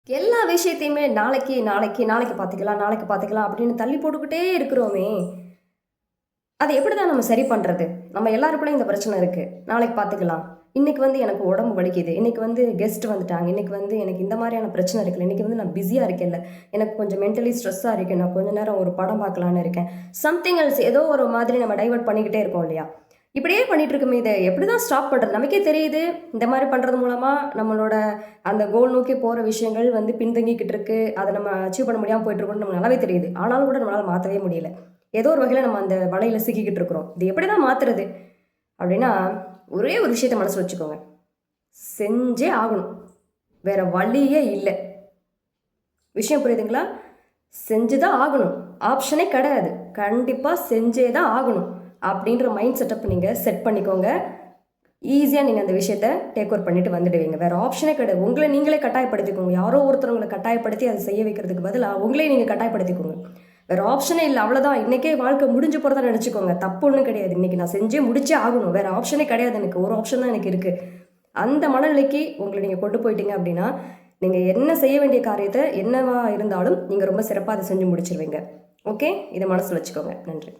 எல்லா விஷயத்தையுமே நாளைக்கு நாளைக்கு நாளைக்கு பார்த்துக்கலாம் நாளைக்கு பார்த்துக்கலாம் அப்படின்னு தள்ளி போட்டுக்கிட்டே இருக்கிறோமே, அதை எப்படி தான் நம்ம சரி பண்ணுறது? நம்ம எல்லாருக்குள்ளேயும் இந்த பிரச்சனை இருக்குது. நாளைக்கு பார்த்துக்கலாம், இன்னைக்கு எனக்கு உடம்பு வலிக்குது, இன்னைக்கு கெஸ்ட் வந்துட்டாங்க, இன்னைக்கு எனக்கு இந்த மாதிரியான பிரச்சனை இருக்குல்ல, இன்னைக்கு நான் பிஸியாக இருக்கேன்ல, எனக்கு கொஞ்சம் மென்டலி ஸ்ட்ரெஸ்ஸாக இருக்கேன், நான் கொஞ்ச நேரம் ஒரு படம் பார்க்கலான்னு இருக்கேன், சம்திங் எல்ஸ் ஏதோ ஒரு மாதிரி நம்ம டைவர்ட் பண்ணிக்கிட்டே இருக்கோம் இல்லையா? இப்படியே பண்ணிட்டு இருக்குமே, இதை எப்படி தான் ஸ்டாப் பண்ணுறது? நமக்கே தெரியுது இந்த மாதிரி பண்ணுறது மூலமாக நம்மளோட அந்த கோல் நோக்கி போகிற விஷயங்கள் பின்தங்கிக்கிட்டு இருக்கு, அதை நம்ம அச்சீவ் பண்ண முடியாமல் போயிட்டு இருக்கோம்னு நமக்கு நல்லாவே தெரியுது. ஆனாலும் கூட நம்மளால் மாற்றவே முடியல. ஏதோ ஒரு வகையில் நம்ம அந்த வலையில் சிக்கிக்கிட்டு இருக்கிறோம். இது எப்படி தான் மாற்றுறது அப்படின்னா, ஒரே ஒரு விஷயத்தை மனசில் வச்சுக்கோங்க, செஞ்சே ஆகணும், வேற வழியே இல்லை. விஷயம் புரியுதுங்களா? செஞ்சு தான் ஆகணும், ஆப்ஷனே கிடையாது, கண்டிப்பாக செஞ்சே தான் ஆகணும் அப்படின்ற மைண்ட் செட்டப் நீங்கள் செட் பண்ணிக்கோங்க. ஈஸியாக நீங்கள் அந்த விஷயத்தை டேக் ஓவர் பண்ணிட்டு வந்துடுவீங்க. வேறு ஆப்ஷனே கிடையாது. உங்களை நீங்களே கட்டாயப்படுத்திக்கோங்க. யாரோ ஒருத்தவங்களை கட்டாயப்படுத்தி அதை செய்ய வைக்கிறதுக்கு பதிலாக உங்களே நீங்கள் கட்டாயப்படுத்திக்கோங்க. வேறு ஆப்ஷனே இல்லை, அவ்வளோதான். இன்றைக்கே வாழ்க்கை முடிஞ்சு போகிறதா நினச்சிக்கோங்க. தப்பு ஒன்றும் கிடையாது. இன்றைக்கி நான் செஞ்சே முடிச்சே ஆகணும், வேறு ஆப்ஷனே கிடையாது, எனக்கு ஒரு ஆப்ஷன் தான் எனக்கு இருக்குது. அந்த மனநிலைக்கு உங்களை நீங்கள் கொண்டு போயிட்டீங்க அப்படின்னா, நீங்கள் என்ன செய்ய வேண்டிய காரியத்தை என்னவா இருந்தாலும் நீங்கள் ரொம்ப சிறப்பாக அதை செஞ்சு முடிச்சிருவீங்க. ஓகே, இதை மனசில் வச்சுக்கோங்க. நன்றி.